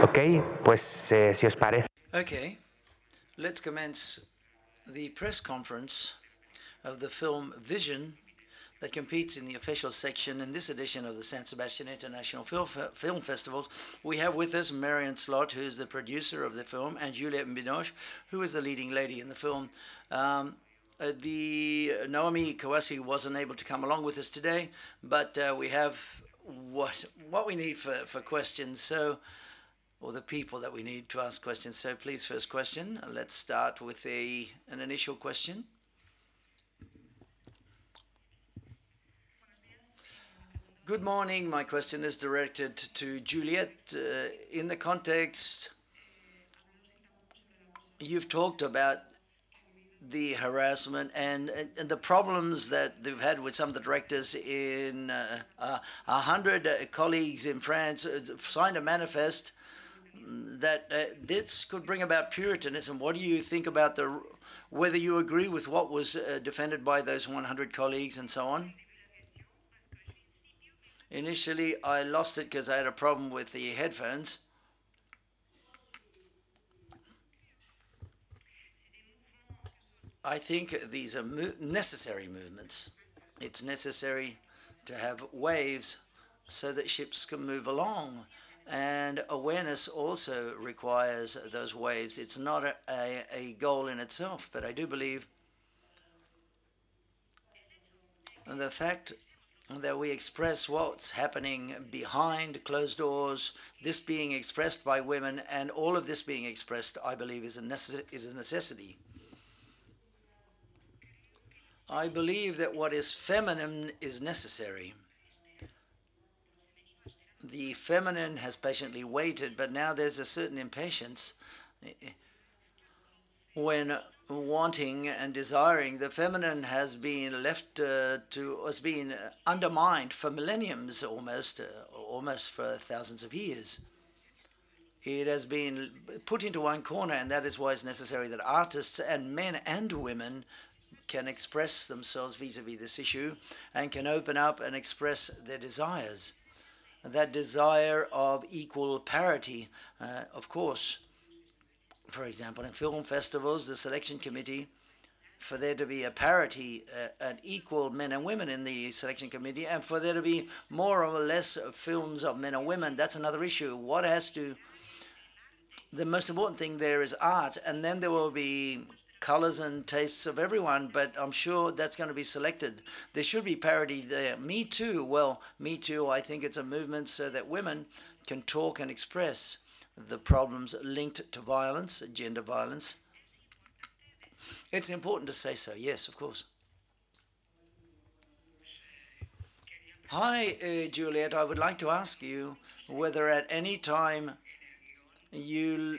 Ok, pues si os parece. Okay, let's commence the press conference of the film Vision that competes in the official section in this edition of the San Sebastian International Film Festival. We have with us Marion Slot, who is the producer of the film, and Juliette Binoche, who is the leading lady in the film. Naomi Kawase wasn't able to come along with us today, but we have what we need for questions, or the people that we need to ask questions. So please, first question. Let's start with an initial question. Good morning. My question is directed to Juliette. In the context, you've talked about the harassment and the problems that they've had with some of the directors. 100 colleagues in France signed a manifest that this could bring about Puritanism. What do you think about whether you agree with what was defended by those 100 colleagues and so on? Initially, I lost it because I had a problem with the headphones. I think these are necessary movements. It's necessary to have waves so that ships can move along. And awareness also requires those waves. It's not a goal in itself, but I do believe the fact that we express what's happening behind closed doors, this being expressed by women, and all of this being expressed, I believe, is a necessity. I believe that what is feminine is necessary. The feminine has patiently waited, but now there's a certain impatience when wanting and desiring. The feminine has been has been undermined for millenniums, almost for thousands of years. It has been put into one corner, and that is why it's necessary that artists and men and women can express themselves vis-a-vis this issue and can open up and express their desires. That desire of equal parity, of course. For example, in film festivals, the selection committee, for there to be a parity, an equal men and women in the selection committee, and for there to be more or less films of men and women, that's another issue. The most important thing there is art, and then there will be colors and tastes of everyone, but I'm sure that's going to be selected. There should be parity there. Me Too, well, Me Too, I think it's a movement so that women can talk and express the problems linked to violence, gender violence. It's important to say so, yes, of course. Hi, Juliette, I would like to ask you whether at any time you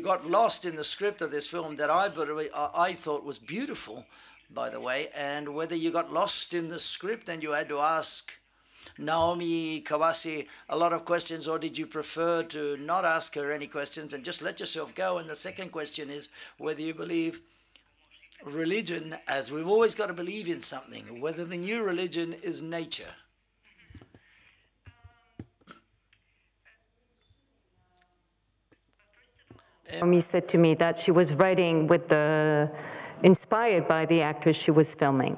got lost in the script of this film that I thought was beautiful, by the way, and whether you got lost in the script and you had to ask Naomi Kawase a lot of questions, or did you prefer to not ask her any questions and just let yourself go? And the second question is whether you believe religion, as we've always got to believe in something, whether the new religion is nature. Naomi said to me that she was writing inspired by the actress she was filming,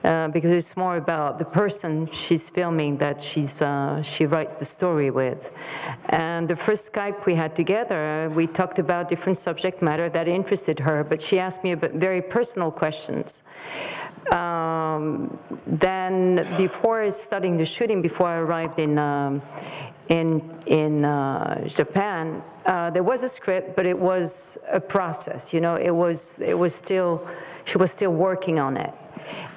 because it's more about the person she's filming that she writes the story with. And the first Skype we had together, we talked about different subject matter that interested her, but she asked me about very personal questions. Then before starting the shooting, before I arrived in Japan, there was a script, but it was a process. You know, it was still, she was still working on it.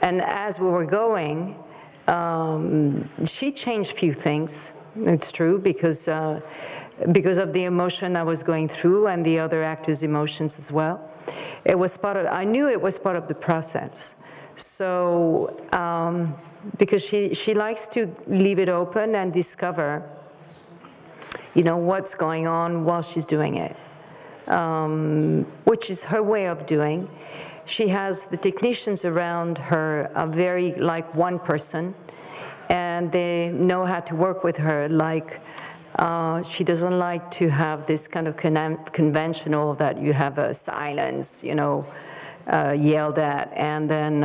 And as we were going, she changed a few things. It's true, because of the emotion I was going through and the other actors' emotions as well. It was I knew it was part of the process. So, because she likes to leave it open and discover, you know, what's going on while she's doing it, which is her way of doing. she has the technicians around her are very like one person, and they know how to work with her. Like, she doesn't like to have this kind of conventional that you have a silence, you know, yelled at, and then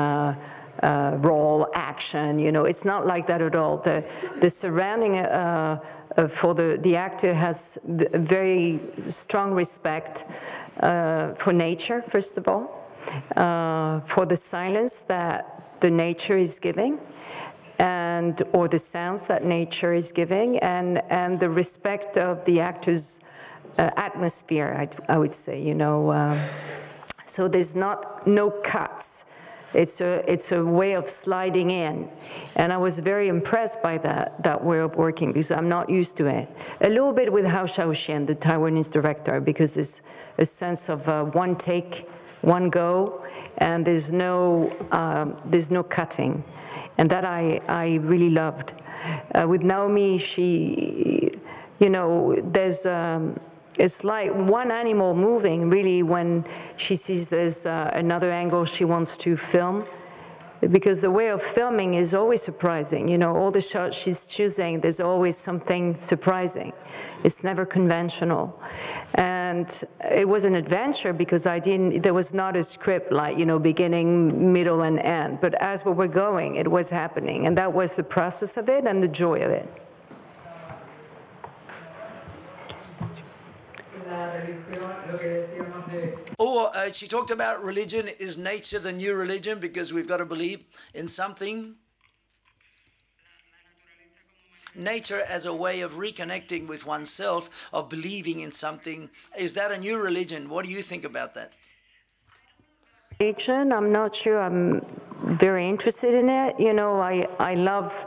roll action, you know. It's not like that at all. The surrounding for the actor has very strong respect for nature, first of all, for the silence that the nature is giving, or the sounds that nature is giving, and the respect of the actor's atmosphere, I would say, you know. So there's no cuts. It's a way of sliding in, and I was very impressed by that way of working, because I'm not used to it. A little bit with Hao Xiaoxian, the Taiwanese director, because there's a sense of one take, one go, and there's no cutting, and that I really loved. With Naomi, she, you know, there's. It's like one animal moving, really, when she sees there's another angle she wants to film, because the way of filming is always surprising. You know, all the shots she's choosing, there's always something surprising. It's never conventional. And it was an adventure, because there was not a script like, you know, beginning, middle, and end. But as we were going, it was happening. And that was the process of it and the joy of it. She talked about religion. Is nature the new religion? Because we've got to believe in something. Nature as a way of reconnecting with oneself, of believing in something. Is that a new religion? What do you think about that? Religion, I'm not sure I'm very interested in it. You know, I love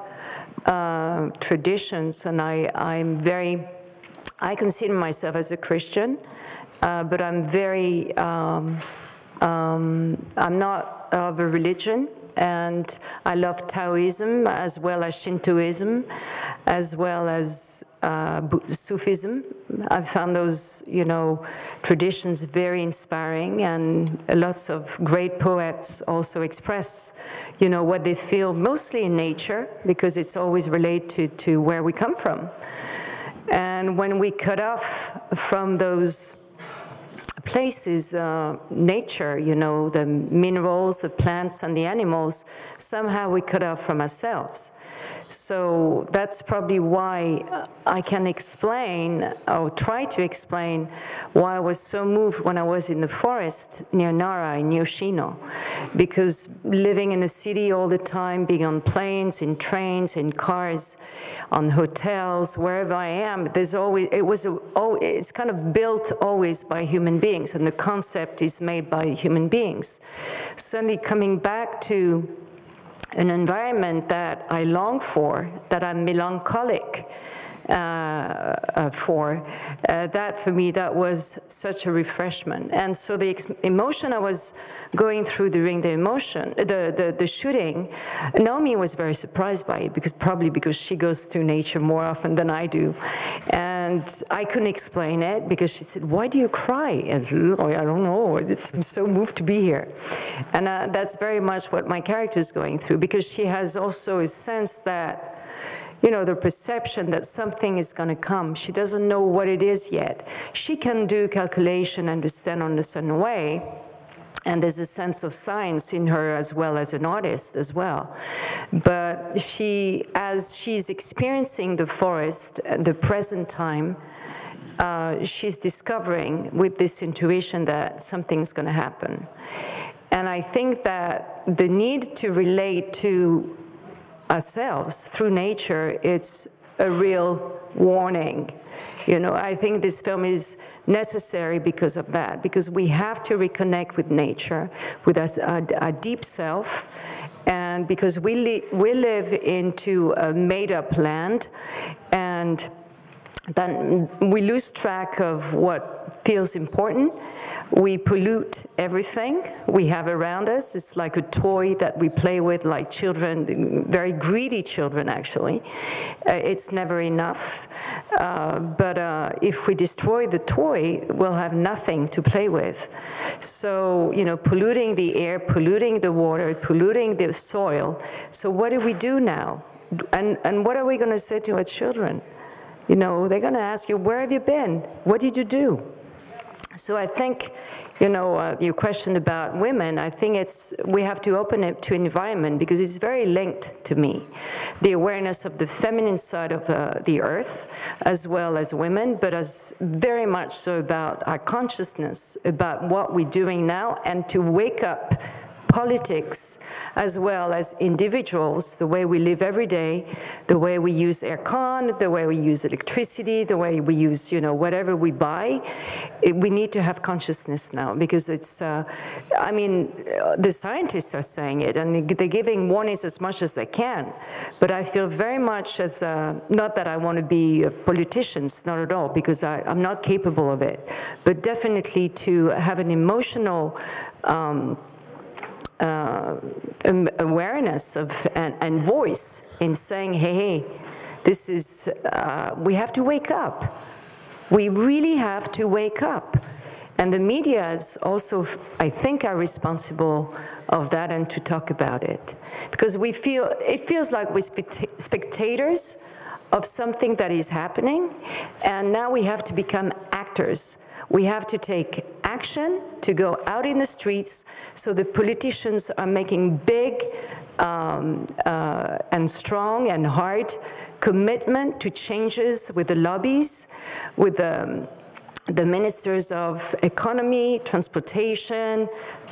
traditions, and I consider myself as a Christian, but I'm not of a religion, and I love Taoism as well as Shintoism, as well as Sufism. I found those, you know, traditions very inspiring, and lots of great poets also express, you know, what they feel mostly in nature, because it's always related to where we come from. And when we cut off from those places, nature, you know, the minerals, the plants, and the animals, somehow we cut off from ourselves. So that's probably why I can explain, or try to explain, why I was so moved when I was in the forest near Nara in Yoshino. Because living in a city all the time, being on planes, in trains, in cars, on hotels, wherever I am, there's always, it's kind of built always by human beings, and the concept is made by human beings. Suddenly coming back to an environment that I long for, that I'm melancholic for, that for me, that was such a refreshment. And so the emotion I was going through during the shooting, Naomi was very surprised by it, probably because she goes through nature more often than I do. And I couldn't explain it, because she said, "Why do you cry?" And I don't know, I'm so moved to be here. And that's very much what my character is going through, because she has also a sense that, you know, the perception that something is going to come. She doesn't know what it is yet. She can do calculation, understand on a certain way, and there's a sense of science in her as well as an artist as well. But as she's experiencing the forest, the present time, she's discovering with this intuition that something's going to happen. And I think that the need to relate to ourselves through nature, it's a real warning. You know, I think this film is necessary because of that, because we have to reconnect with nature, with our deep self, and because we live into a made-up land, and then we lose track of what feels important. We pollute everything we have around us. It's like a toy that we play with like children, very greedy children actually. It's never enough. But if we destroy the toy, we'll have nothing to play with. So, you know, polluting the air, polluting the water, polluting the soil. So what do we do now? And what are we going to say to our children? You know, they're going to ask you, where have you been? What did you do? So I think, you know, your question about women, I think we have to open it to environment because it's very linked to me. The awareness of the feminine side of the earth, as well as women, but as very much so about our consciousness, about what we're doing now, and to wake up politics as well as individuals, the way we live every day, the way we use aircon, the way we use electricity, the way we use, you know, whatever we buy. We need to have consciousness now because it's, I mean, the scientists are saying it and they're giving warnings as much as they can. But I feel very much as, not that I want to be politicians, not at all, because I'm not capable of it, but definitely to have an emotional awareness of and voice in saying, hey, this is, we have to wake up. We really have to wake up. And the media is also, I think, are responsible of that and to talk about it. Because it feels like we're spectators of something that is happening, and now we have to become actors. We have to take action to go out in the streets, so the politicians are making big and strong and hard commitment to changes with the lobbies, with the ministers of economy, transportation,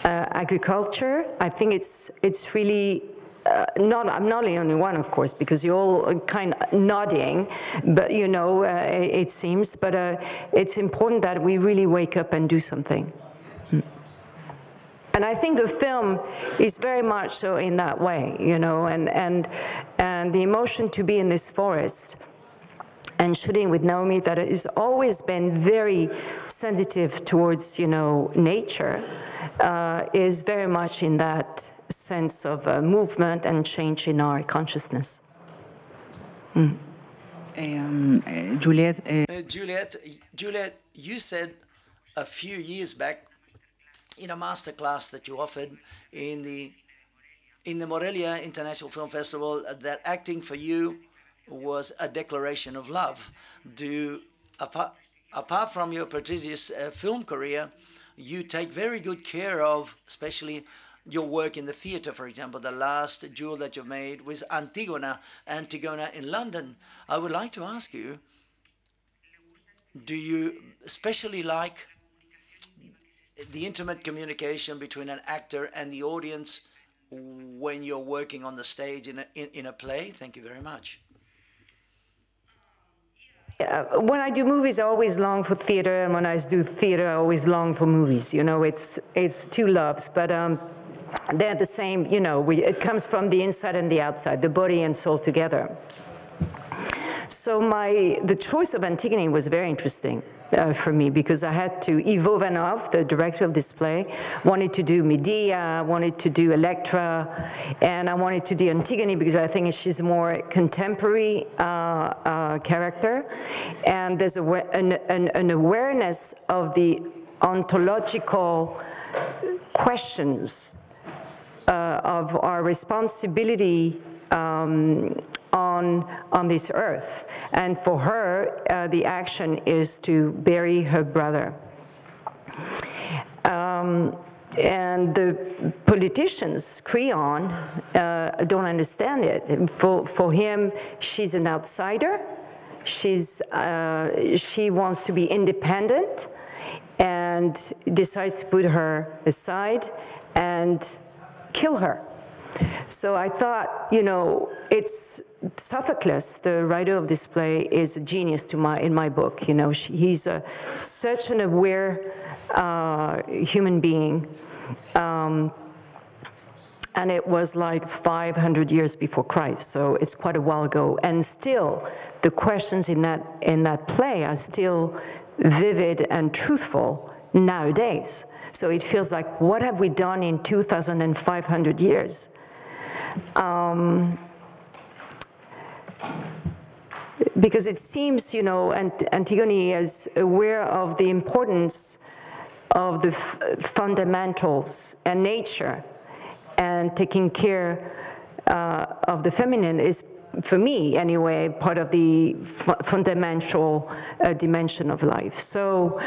agriculture. I think it's really I'm not the only one, of course, because you're all kind of nodding, but you know, it seems, but it's important that we really wake up and do something. And I think the film is very much so in that way, you know, and the emotion to be in this forest and shooting with Naomi, that has always been very sensitive towards, you know, nature, is very much in that sense of movement and change in our consciousness. Juliette, you said a few years back in a master class that you offered in the Morelia International Film Festival that acting for you was a declaration of love. Apart from your prestigious film career, you take very good care of, especially your work in the theatre, for example. The last jewel that you made was Antigona in London. I would like to ask you, do you especially like the intimate communication between an actor and the audience when you're working on the stage in a play? Thank you very much. When I do movies, I always long for theatre, and when I do theatre, I always long for movies. You know, it's two loves, but they're the same. You know, it comes from the inside and the outside, the body and soul together. So the choice of Antigone was very interesting for me, because I had to, Ivo Vanov, the director of this play, wanted to do Medea, wanted to do Electra, and I wanted to do Antigone because I think she's a more contemporary character, and there's an awareness of the ontological questions of our responsibility on this earth. And for her, the action is to bury her brother. And the politicians, Creon, don't understand it. For him, she's an outsider. She wants to be independent and decides to put her aside and kill her. So I thought, you know, it's Sophocles, the writer of this play, is a genius in my book. You know, he's such an aware human being, And it was like 500 years before Christ, so it's quite a while ago. And still, the questions in that play are still vivid and truthful nowadays. So it feels like, what have we done in 2,500 years? Because it seems, you know, Antigone is aware of the importance of the fundamentals and nature, and taking care of the feminine is, for me anyway, part of the fundamental dimension of life. So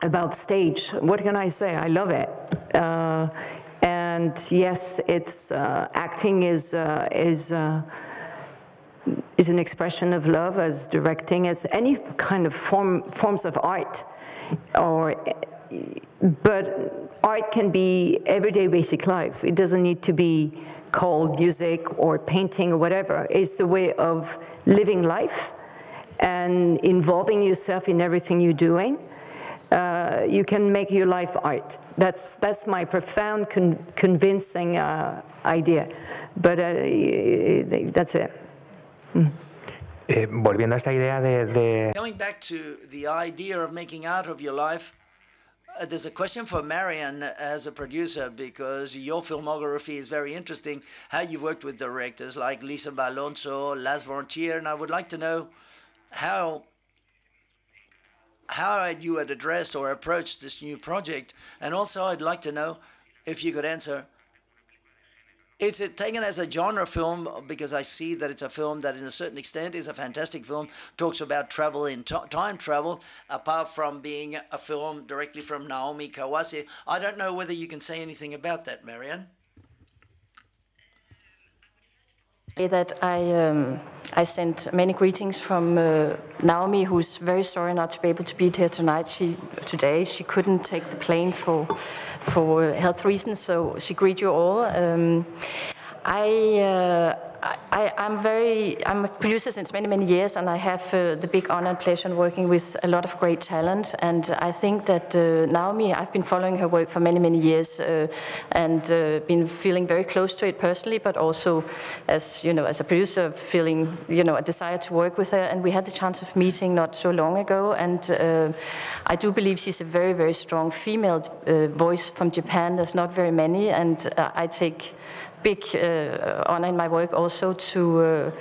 about stage, what can I say? I love it. And yes, it's acting is an expression of love, as directing, as any kind of forms of art, but art can be everyday basic life. It doesn't need to be called music or painting or whatever. It's the way of living life and involving yourself in everything you're doing. You can make your life art. That's my profound, convincing idea. But that's it. Volviendo a esta idea de... Going back to the idea of making art of your life, there's a question for Marianne as a producer, because your filmography is very interesting, how you've worked with directors like Lisa Balonzo, Lars von Trier, and I would like to know how you had addressed or approached this new project. And also I'd like to know if you could answer, is it taken as a genre film? Because I see that it's a film that in a certain extent is a fantastic film, talks about travel in time travel, apart from being a film directly from Naomi Kawase. I don't know whether you can say anything about that, Marianne. That I sent many greetings from Naomi, who's very sorry not to be able to be here tonight. Today she couldn't take the plane for health reasons, so she greets you all. I'm a producer since many years, and I have the big honor and pleasure working with a lot of great talent. And I think that Naomi, I've been following her work for many years, and been feeling very close to it personally, but also as a producer, feeling a desire to work with her. And we had the chance of meeting not so long ago, and I do believe she's a very strong female voice from Japan. There's not very many, and I take big honor in my work also to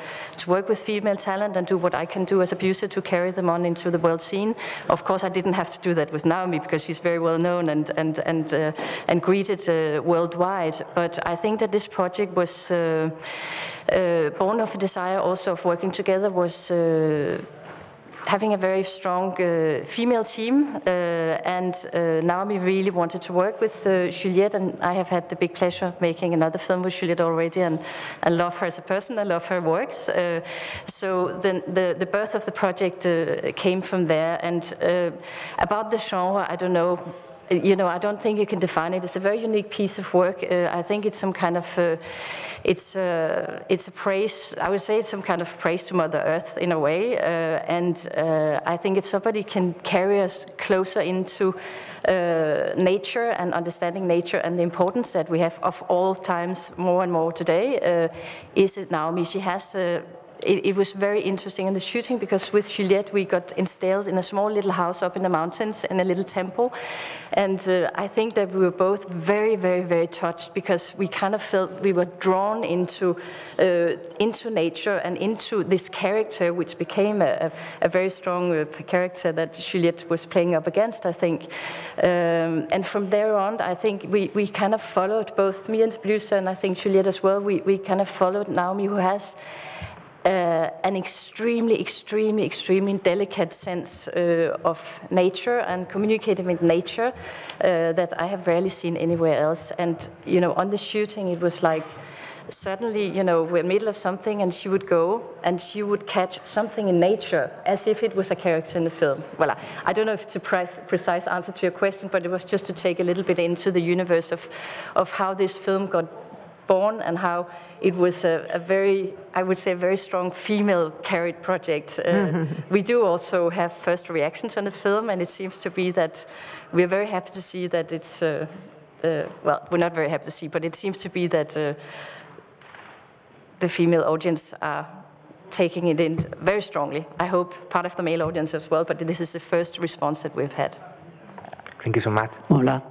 work with female talent and do what I can do as a producer to carry them on into the world scene. Of course, I didn't have to do that with Naomi because she's very well known and greeted worldwide. But I think that this project was born of a desire also of working together, was having a very strong female team, and Naomi really wanted to work with Juliette, and I have had the big pleasure of making another film with Juliette already, and I love her as a person, I love her works. So the birth of the project came from there, and about the genre, I don't know, I don't think you can define it. It's a very unique piece of work. I think it's some kind of it's a praise. I would say it's some kind of praise to Mother Earth in a way, and I think if somebody can carry us closer into nature and understanding nature and the importance that we have of all times more and more today, is it Naomi. She has it was very interesting in the shooting because with Juliette we got installed in a small little house up in the mountains in a little temple, and I think that we were both very touched because we kind of felt we were drawn into nature and into this character, which became a very strong character that Juliette was playing up against, I think. And from there on, I think we kind of followed, both me and the producer, and I think Juliette as well, we kind of followed Naomi, who has an extremely delicate sense of nature and communicating with nature that I have rarely seen anywhere else. And, on the shooting, it was like, suddenly, we're in the middle of something and she would go and she would catch something in nature as if it was a character in the film. Well, I don't know if it's a precise answer to your question, but it was just to take a little bit into the universe of how this film got born and how it was a very, I would say, a very strong female carried project. We do also have first reactions on the film, and it seems to be that we're very happy to see that it's well, we're not very happy to see, but it seems to be that the female audience are taking it in very strongly. I hope part of the male audience as well, but this is the first response that we've had. Thank you so much. Hola.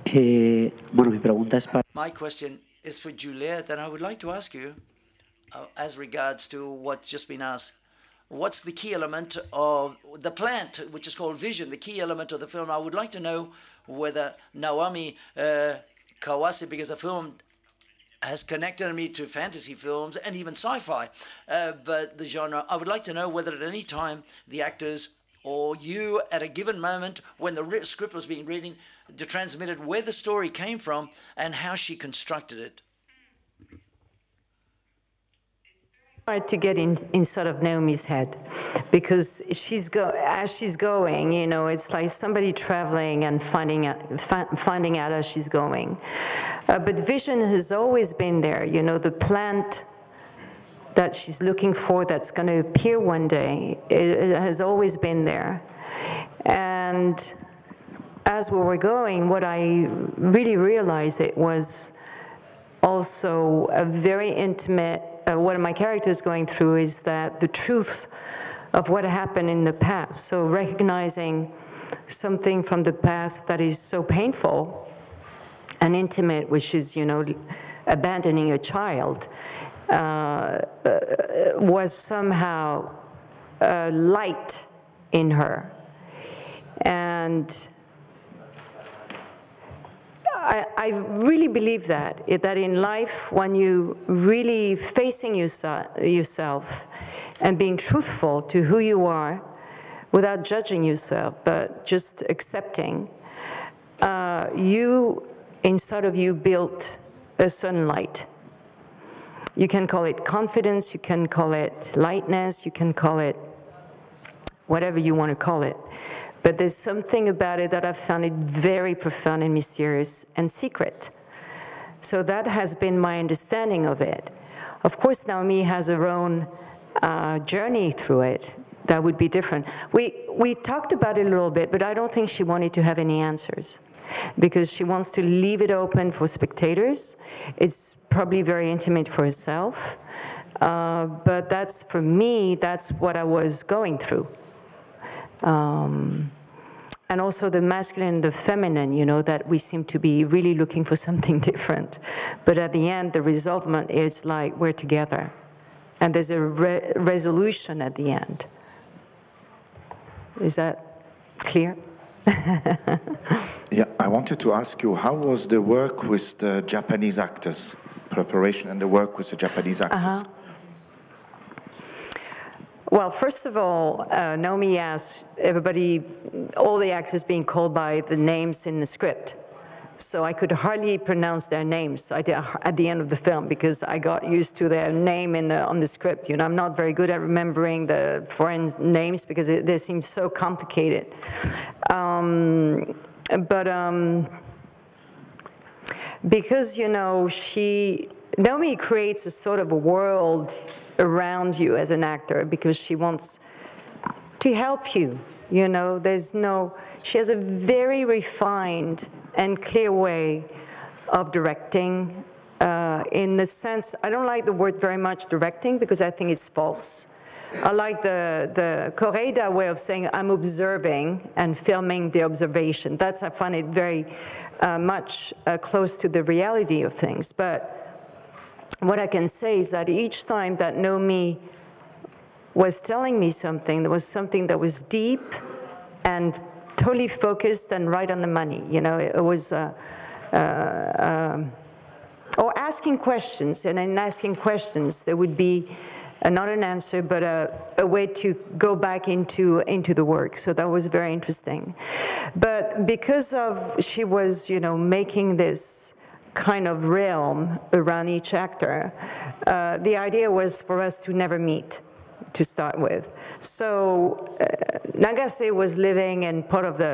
Bueno, mi pregunta es para... My question is for Juliette, and I would like to ask you, as regards to what's just been asked, what's the key element of the plant, which is called Vision, the key element of the film? I would like to know whether Naomi Kawase, because the film has connected me to fantasy films and even sci-fi, but the genre, I would like to know whether at any time the actors or you at a given moment when the script was being reading, transmitted where the story came from and how she constructed it. Hard to get in sort of Naomi's head, because as she's going, you know, it's like somebody traveling and finding out as she's going. But vision has always been there, you know, the plant that she's looking for that's going to appear one day, it has always been there. And as we were going, what I really realized, it was also a very intimate, what my character is going through is that the truth of what happened in the past. So recognizing something from the past that is so painful and intimate, which is, you know, abandoning a child, was somehow light in her. And I really believe that in life, when you really facing yourself and being truthful to who you are without judging yourself, but just accepting, you, inside of you, built a certain light. You can call it confidence, you can call it lightness, you can call it whatever you want to call it. But there's something about it that I found it very profound and mysterious and secret. So that has been my understanding of it. Of course, Naomi has her own journey through it that would be different. We talked about it a little bit, but I don't think she wanted to have any answers, because she wants to leave it open for spectators. It's probably very intimate for herself. But that's, for me, that's what I was going through. And also the masculine and the feminine, you know, that we seem to be really looking for something different. But at the end, the result is like we're together. And there's a resolution at the end. Is that clear? Yeah, I wanted to ask you, how was the work with the Japanese actors, preparation and the work with the Japanese actors? Well, first of all, Naomi asked everybody, all the actors being called by the names in the script. So I could hardly pronounce their names at the end of the film, because I got used to their name on the script. You know, I'm not very good at remembering the foreign names because they seem so complicated. Because, you know, Naomi creates a sort of a world around you as an actor, because she wants to help you, you know. She has a very refined and clear way of directing, in the sense, I don't like the word very much directing, because I think it's false. I like the Rueda way of saying I'm observing and filming the observation. I find it very much close to the reality of things. But what I can say is that each time that Naomi was telling me something, there was something that was deep and totally focused and right on the money. You know, it was, or asking questions, and in asking questions, there would be not an answer, but a way to go back into the work. So that was very interesting. But because she was, you know, making this kind of realm around each actor, the idea was for us to never meet to start with. So Nagase was living in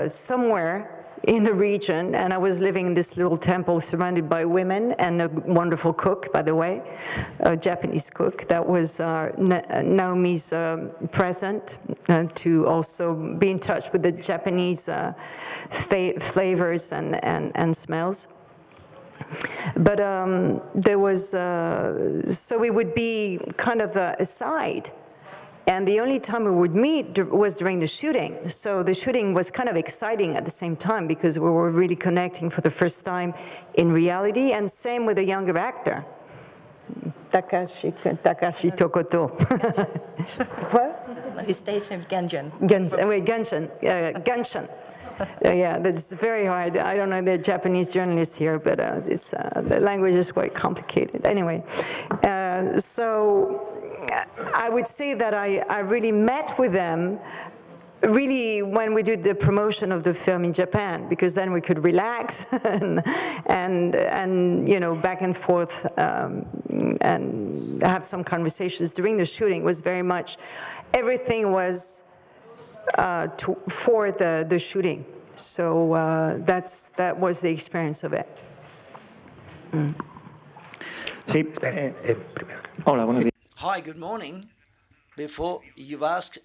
somewhere in the region, and I was living in this little temple surrounded by women and a wonderful cook, by the way, a Japanese cook. That was Naomi's present, to also be in touch with the Japanese flavors and smells. But there was, so we would be kind of aside. And the only time we would meet was during the shooting. So the shooting was kind of exciting at the same time because we were really connecting for the first time in reality, and same with a younger actor. Takashi Tokoto. What? His stage name is Genshin. Genshin. Yeah, that's very hard. I don't know the Japanese journalists here, but the language is quite complicated. Anyway, so I would say that I really met with them really when we did the promotion of the film in Japan, because then we could relax and you know, back and forth and have some conversations. During the shooting was very much, everything was for the shooting. So that was the experience of it. Sí, hola, buenos días. Hi, good morning. Before you've asked,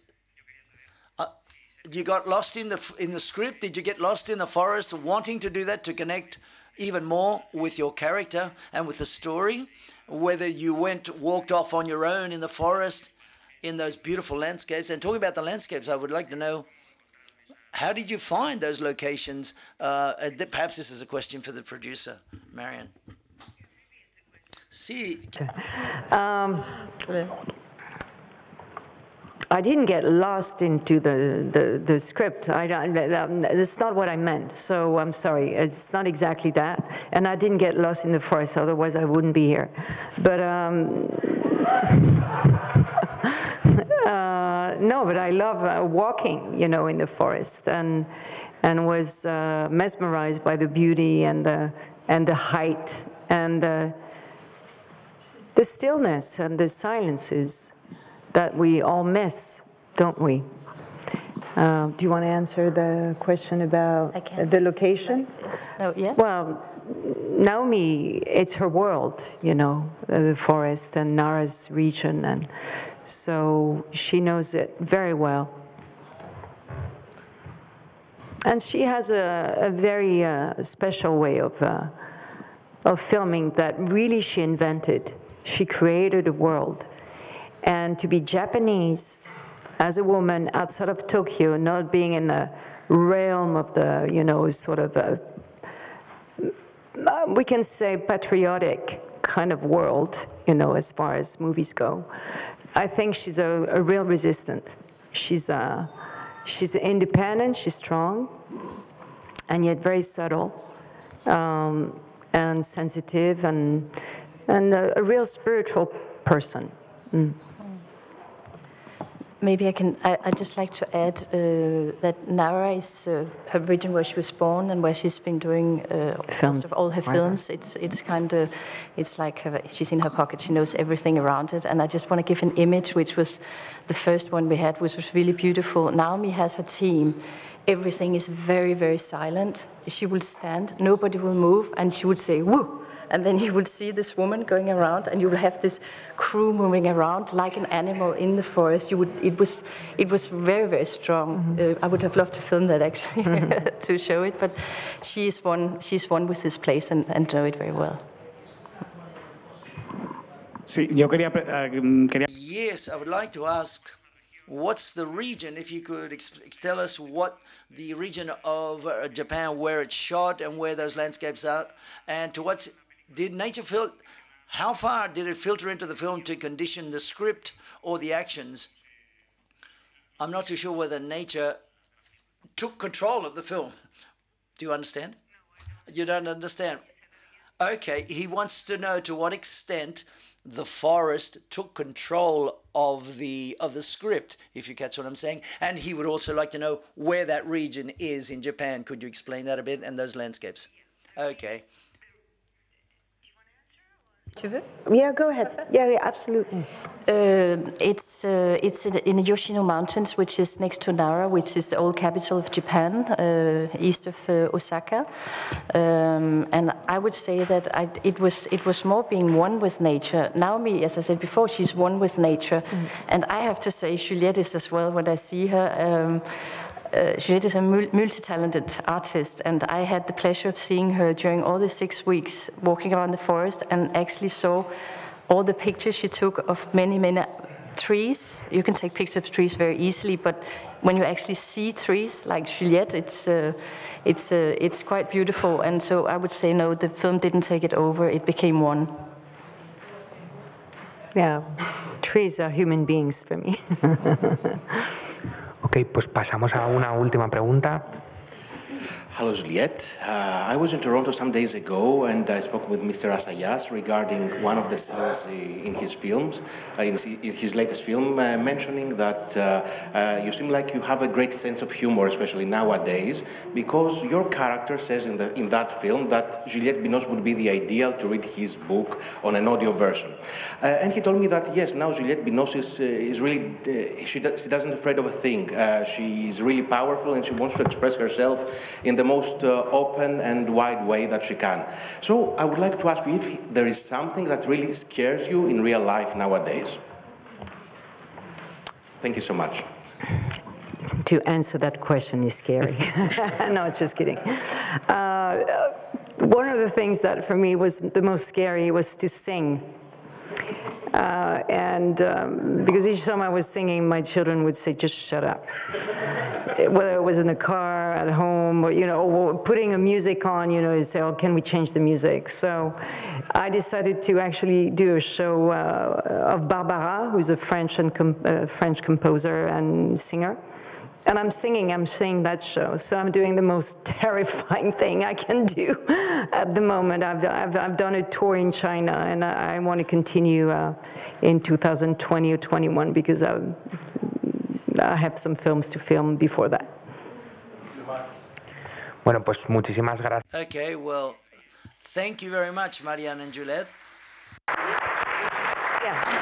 you got lost in the script. Did you get lost in the forest, wanting to do that to connect even more with your character and with the story? Whether you walked off on your own in the forest, in those beautiful landscapes. And talking about the landscapes, I would like to know, how did you find those locations? Perhaps this is a question for the producer, Marion. See. I didn't get lost into the script. That's not what I meant. So I'm sorry. It's not exactly that. And I didn't get lost in the forest. Otherwise, I wouldn't be here. But no. But I love walking, you know, in the forest, and was mesmerized by the beauty and the height and the stillness and the silences that we all miss, don't we? Do you want to answer the question about the location? No, yeah. Well, Naomi, it's her world, you know, the forest and Nara's region, and so she knows it very well. And she has a very special way of filming that really she invented. She created a world. And to be Japanese as a woman outside of Tokyo, not being in the realm of the, you know, sort of, we can say patriotic kind of world, you know, as far as movies go, I think she's a real resistant. She's independent, she's strong, and yet very subtle, and sensitive, and a real spiritual person. Mm. Maybe I'd just like to add that Nara is her region where she was born and where she's been doing most of all her films. It's kind of, it's like she's in her pocket. She knows everything around it. And I just want to give an image, which was the first one we had, which was really beautiful. Naomi has her team. Everything is very, very silent. She will stand, nobody will move, and she would say, "Woo!" And then you would see this woman going around, and you will have this crew moving around like an animal in the forest. It was very, very strong. I would have loved to film that actually to show it, but she's one with this place and know it very well. Sí, yo quería. Yes, I would like to ask, what's the region? If you could tell us what the region of Japan where it's shot and where those landscapes are, and to what did nature feel? How far did it filter into the film to condition the script or the actions? I'm not too sure whether nature took control of the film. Do you understand? You don't understand? Okay, he wants to know to what extent the forest took control of the script, if you catch what I'm saying. And he would also like to know where that region is in Japan. Could you explain that a bit, and those landscapes? Okay. Yeah, go ahead. Yeah, absolutely. It's in the Yoshino Mountains, which is next to Nara, which is the old capital of Japan, east of Osaka. And I would say that it was more being one with nature. Naomi, as I said before, she's one with nature. And I have to say, Juliette is as well, when I see her. Juliette is a multi-talented artist, and I had the pleasure of seeing her during all the 6 weeks walking around the forest, and actually saw all the pictures she took of many, many trees. You can take pictures of trees very easily, but when you actually see trees like Juliette, it's quite beautiful. And so I would say no, the film didn't take it over; it became one. Yeah, trees are human beings for me. Ok, pues pasamos a una última pregunta. Hello, Juliette. I was in Toronto some days ago, and I spoke with Mr. Assayas regarding one of the scenes in his films, in his latest film, mentioning that you seem like you have a great sense of humor, especially nowadays, because your character says in that film that Juliette Binoche would be the ideal to read his book on an audio version. And he told me that, yes, now Juliette Binoche is really, she doesn't afraid of a thing. She is really powerful, and she wants to express herself in the most open and wide way that she can. So I would like to ask you if there is something that really scares you in real life nowadays. Thank you so much. To answer that question is scary. No, just kidding. One of the things that for me was the most scary was to sing. Because each time I was singing, my children would say, just shut up. Whether it was in the car, at home, or, or putting a music on, you say, oh, can we change the music? So I decided to actually do a show of Barbara, who's a French composer and singer. And I'm singing that show. So I'm doing the most terrifying thing I can do at the moment. I've done a tour in China, and I want to continue in 2020 or 21 because I have some films to film before that. Bueno, pues muchísimas gracias. Okay, well, thank you very much, Marianne and Juliette. Yeah.